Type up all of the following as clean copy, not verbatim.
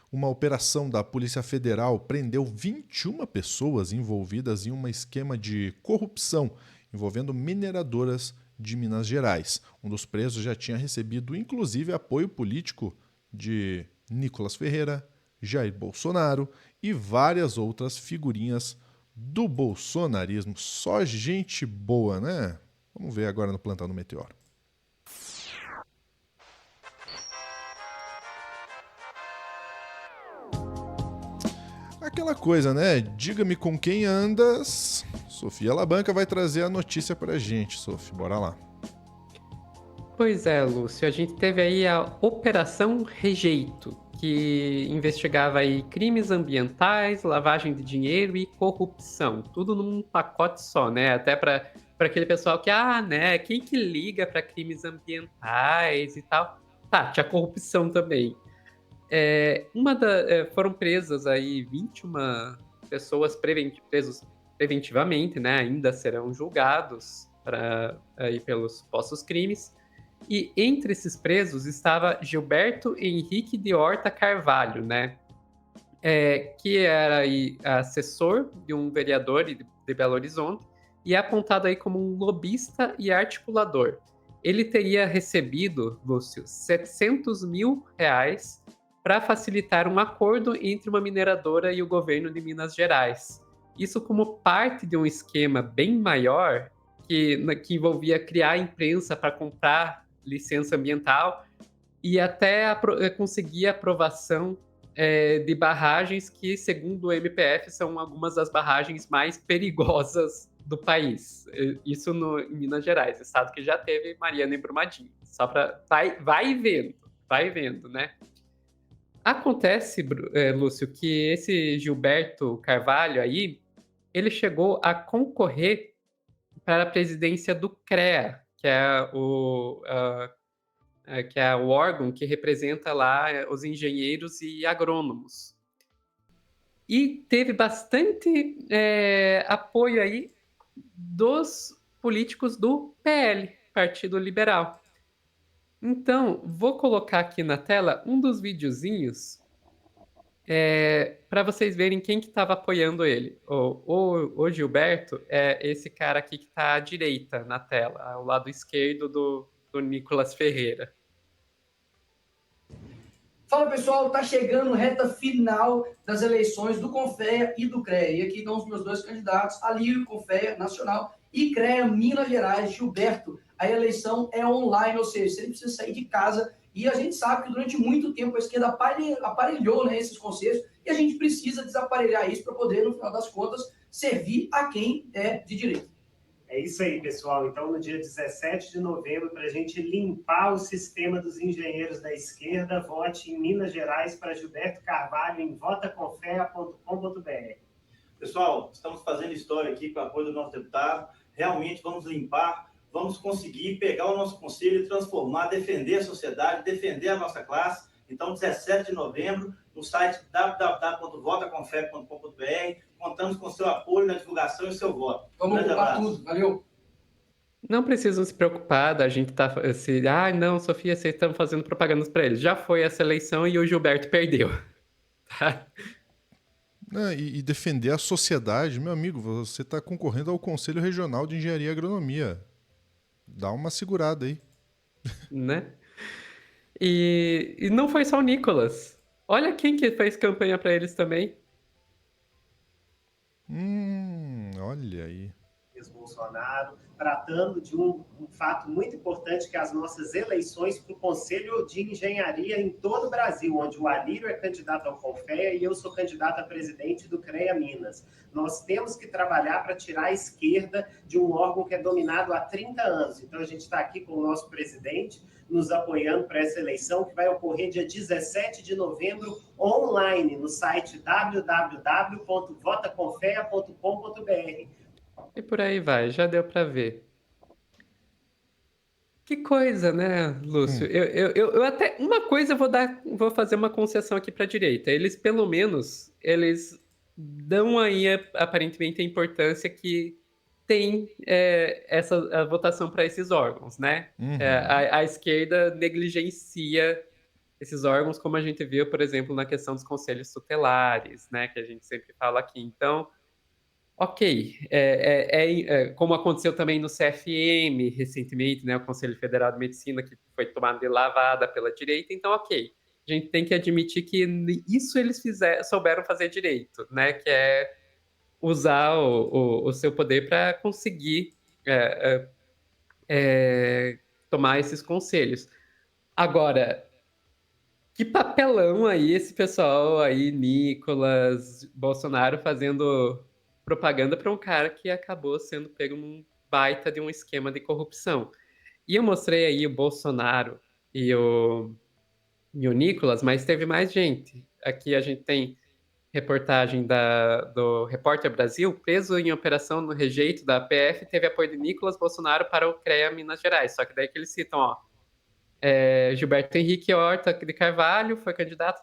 Uma operação da Polícia Federal prendeu 21 pessoas envolvidas em um esquema de corrupção envolvendo mineradoras de Minas Gerais. Um dos presos já tinha recebido, inclusive, apoio político de Nicolas Ferreira, Jair Bolsonaro e várias outras figurinhas do bolsonarismo. Só gente boa, né? Vamos ver agora no Plantão do Meteoro. Aquela coisa, né? Diga-me com quem andas. Sofia Labanca vai trazer a notícia pra gente, Sofia. Bora lá. Pois é, Lúcio, a gente teve aí a Operação Rejeito, que investigava aí crimes ambientais, lavagem de dinheiro e corrupção, tudo num pacote só, né? Até para aquele pessoal que, né, quem que liga para crimes ambientais e tal? Tá, tinha corrupção também. Foram presas aí 21 pessoas presos preventivamente, né? Ainda serão julgados aí pelos supostos crimes. E entre esses presos estava Gilberto Henrique de Horta Carvalho, né? Que era aí assessor de um vereador de Belo Horizonte e é apontado aí como um lobista e articulador. Ele teria recebido, Lúcio, R$ 700 mil para facilitar um acordo entre uma mineradora e o governo de Minas Gerais. Isso como parte de um esquema bem maior que envolvia criar a imprensa para comprar licença ambiental e até conseguir a aprovação de barragens que, segundo o MPF, são algumas das barragens mais perigosas do país. Isso em Minas Gerais, estado que já teve Mariana e Brumadinho. Só para vai vendo, né? Acontece, Lúcio, que esse Gilberto Carvalho aí, ele chegou a concorrer para a presidência do CREA, que é o órgão que representa lá os engenheiros e agrônomos. E teve bastante apoio aí dos políticos do PL, Partido Liberal. Então, vou colocar aqui na tela um dos videozinhos para vocês verem quem que estava apoiando ele. O Gilberto é esse cara aqui que está à direita na tela, ao lado esquerdo do Nicolas Ferreira. Fala pessoal, tá chegando reta final das eleições do Confea e do CREA. E aqui estão os meus dois candidatos, Alírio, Confea Nacional, e CREA Minas Gerais, Gilberto. A eleição é online, ou seja, você não precisa sair de casa. E a gente sabe que durante muito tempo a esquerda aparelhou, né, esses conselhos, e a gente precisa desaparelhar isso para poder, no final das contas, servir a quem é de direito. É isso aí, pessoal. Então, no dia 17 de novembro, para a gente limpar o sistema dos engenheiros da esquerda, vote em Minas Gerais para Gilberto Carvalho em votaconfea.com.br. Pessoal, estamos fazendo história aqui com o apoio do nosso deputado. Realmente vamos limpar, vamos conseguir pegar o nosso conselho e transformar, defender a sociedade, defender a nossa classe. Então, 17 de novembro, no site www.votaconfea.com.br, contamos com seu apoio na divulgação e seu voto. Vamos ocupar tudo. Valeu! Não precisam se preocupar da gente tá não, Sofia, vocês estão fazendo propaganda para eles. Já foi essa eleição e o Gilberto perdeu. Tá? E defender a sociedade, meu amigo, você está concorrendo ao Conselho Regional de Engenharia e Agronomia. Dá uma segurada aí. Né? E não foi só o Nicolas. Olha quem que fez campanha para eles também. Olha aí. Bolsonaro, tratando de um fato muito importante, que é as nossas eleições para o Conselho de Engenharia em todo o Brasil, onde o Alírio é candidato ao Confea e eu sou candidato a presidente do CREA Minas. Nós temos que trabalhar para tirar a esquerda de um órgão que é dominado há 30 anos. Então, a gente está aqui com o nosso presidente, nos apoiando para essa eleição, que vai ocorrer dia 17 de novembro, online, no site www.votaconfea.com.br. E por aí vai, já deu para ver. Que coisa, né, Lúcio? Eu até. Uma coisa vou fazer uma concessão aqui para a direita. Eles, pelo menos, eles dão aí aparentemente a importância que tem a votação para esses órgãos, né? A esquerda negligencia esses órgãos, como a gente viu, por exemplo, na questão dos conselhos tutelares, né, que a gente sempre fala aqui. Então, ok, como aconteceu também no CFM recentemente, né, o Conselho Federal de Medicina, que foi tomado de lavada pela direita, então ok, a gente tem que admitir que isso eles souberam fazer direito, né, que é usar o seu poder para conseguir é, tomar esses conselhos. Agora, que papelão aí esse pessoal aí, Nicolas, Bolsonaro, fazendo propaganda para um cara que acabou sendo pego num baita de um esquema de corrupção. E eu mostrei aí o Bolsonaro e o Nicolas, mas teve mais gente. Aqui a gente tem reportagem do Repórter Brasil, preso em operação no rejeito da PF, teve apoio de Nicolas Bolsonaro para o CREA Minas Gerais. Só que daí que eles citam, ó, Gilberto Henrique Horta de Carvalho foi candidato,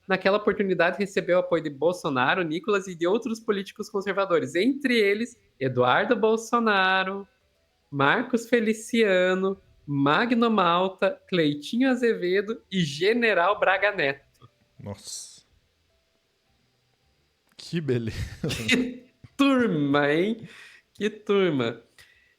naquela oportunidade recebeu apoio de Bolsonaro, Nicolas e de outros políticos conservadores, entre eles Eduardo Bolsonaro, Marcos Feliciano, Magno Malta, Cleitinho Azevedo e General Braga Neto. Nossa. Que beleza. Que turma, hein? Que turma.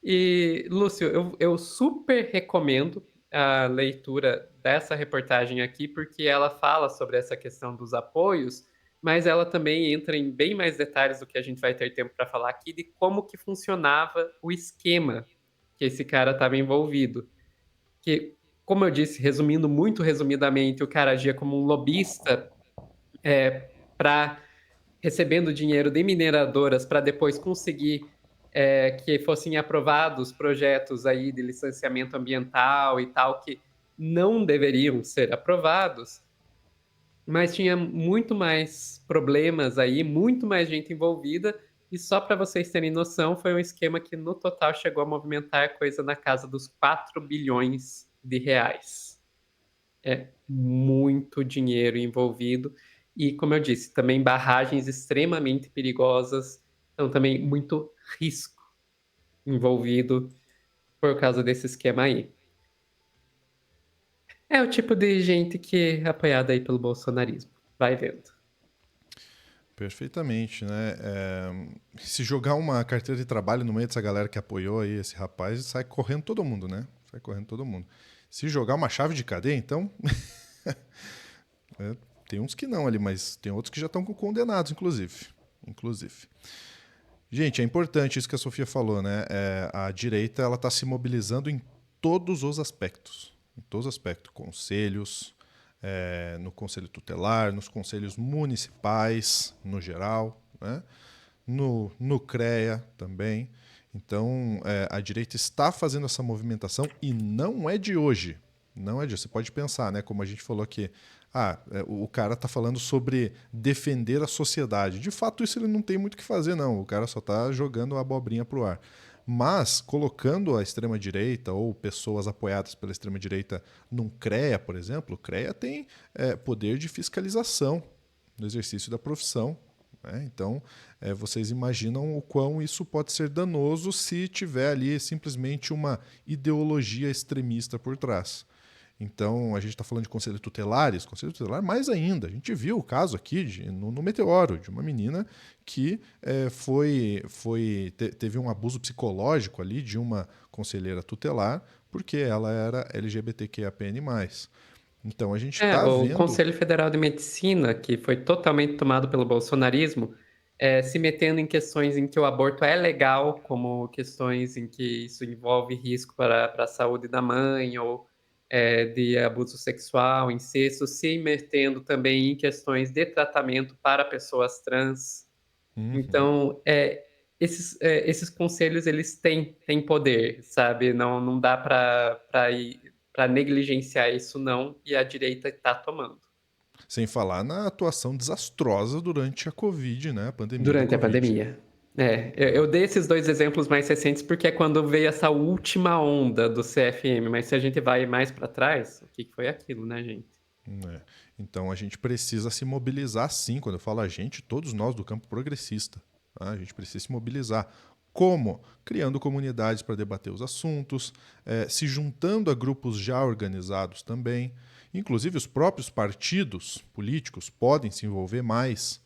E, Lúcio, eu super recomendo a leitura dessa reportagem aqui, porque ela fala sobre essa questão dos apoios, mas ela também entra em bem mais detalhes do que a gente vai ter tempo para falar aqui, de como que funcionava o esquema que esse cara estava envolvido. Que, como eu disse, resumindo muito resumidamente, o cara agia como um lobista para recebendo dinheiro de mineradoras para depois conseguir que fossem aprovados projetos aí de licenciamento ambiental e tal que não deveriam ser aprovados, mas tinha muito mais problemas aí, muito mais gente envolvida, e só para vocês terem noção, foi um esquema que no total chegou a movimentar coisa na casa dos 4 bilhões de reais. É muito dinheiro envolvido. E, como eu disse, também barragens extremamente perigosas. Então, também muito risco envolvido por causa desse esquema aí. É o tipo de gente que é apoiada aí pelo bolsonarismo. Vai vendo. Perfeitamente, né? Se jogar uma carteira de trabalho no meio dessa galera que apoiou aí esse rapaz, sai correndo todo mundo, né? Sai correndo todo mundo. Se jogar uma chave de cadeia, então... tem uns que não ali, mas tem outros que já estão condenados, inclusive. Gente, é importante isso que a Sofia falou, né? A direita ela está se mobilizando em todos os aspectos. Em todos os aspectos. Conselhos, no conselho tutelar, nos conselhos municipais, no geral, né? No CREA também. Então, a direita está fazendo essa movimentação e não é de hoje. Não é de hoje. Você pode pensar, né? Como a gente falou aqui, o cara está falando sobre defender a sociedade. De fato, isso ele não tem muito o que fazer, não. O cara só está jogando a abobrinha pro ar. Mas, colocando a extrema-direita ou pessoas apoiadas pela extrema-direita num CREA, por exemplo, o CREA tem poder de fiscalização no exercício da profissão. Né? Então, vocês imaginam o quão isso pode ser danoso se tiver ali simplesmente uma ideologia extremista por trás. Então, a gente está falando de conselho tutelares, conselho tutelar mais ainda. A gente viu o caso aqui no Meteoro, de uma menina que teve um abuso psicológico ali de uma conselheira tutelar, porque ela era LGBTQIAPN+. Então, a gente está O vendo... Conselho Federal de Medicina, que foi totalmente tomado pelo bolsonarismo, se metendo em questões em que o aborto é legal, como questões em que isso envolve risco para a saúde da mãe, ou de abuso sexual, incesto, se metendo também em questões de tratamento para pessoas trans. Então, esses conselhos, eles têm poder, sabe? Não dá para negligenciar isso, não, e a direita está tomando. Sem falar na atuação desastrosa durante a Covid, né? A pandemia da Durante a Covid. pandemia. Eu dei esses 2 exemplos mais recentes porque é quando veio essa última onda do CFM, mas se a gente vai mais para trás, o que foi aquilo, né, gente? Então a gente precisa se mobilizar sim. Quando eu falo a gente, todos nós do campo progressista. Tá? A gente precisa se mobilizar. Como? Criando comunidades para debater os assuntos, se juntando a grupos já organizados também. Inclusive, os próprios partidos políticos podem se envolver mais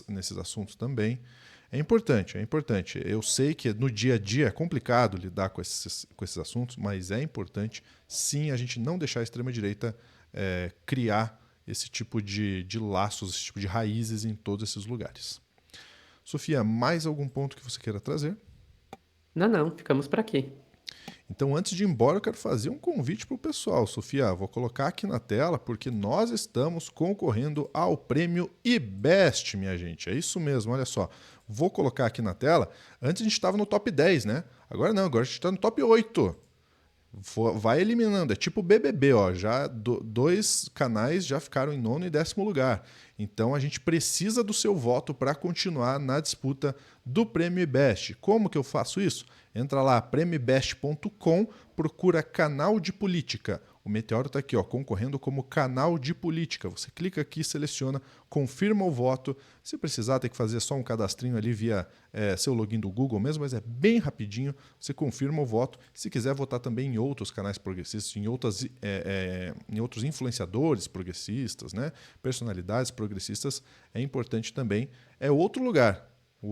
nesses assuntos também. É importante, é importante. Eu sei que no dia a dia é complicado lidar com esses assuntos, mas é importante, sim, a gente não deixar a extrema-direita criar esse tipo de laços, esse tipo de raízes em todos esses lugares. Sofia, mais algum ponto que você queira trazer? Não, ficamos por aqui. Então, antes de ir embora, eu quero fazer um convite para o pessoal. Sofia, vou colocar aqui na tela porque nós estamos concorrendo ao prêmio IBEST, minha gente. É isso mesmo, olha só. Vou colocar aqui na tela. Antes a gente estava no top 10, né? Agora não, agora a gente está no top 8. Vai eliminando, é tipo BBB, ó. Já dois canais já ficaram em 9º e 10º lugar. Então a gente precisa do seu voto para continuar na disputa do Prêmio IBEST. Como que eu faço isso? Entra lá, premiobest.com, procura canal de política. O Meteoro está aqui, ó, concorrendo como canal de política. Você clica aqui, seleciona, confirma o voto. Se precisar, tem que fazer só um cadastrinho ali via seu login do Google mesmo, mas é bem rapidinho. Você confirma o voto. Se quiser votar também em outros canais progressistas, em outros influenciadores progressistas, né? Personalidades progressistas, é importante também. É outro lugar,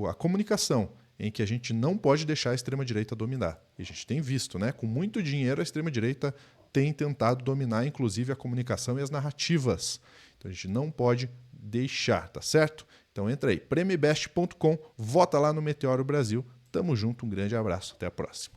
a comunicação, em que a gente não pode deixar a extrema-direita dominar. E a gente tem visto, né? Com muito dinheiro, a extrema-direita tem tentado dominar, inclusive, a comunicação e as narrativas. Então a gente não pode deixar, tá certo? Então entra aí, premiobest.com, vota lá no Meteoro Brasil. Tamo junto, um grande abraço, até a próxima.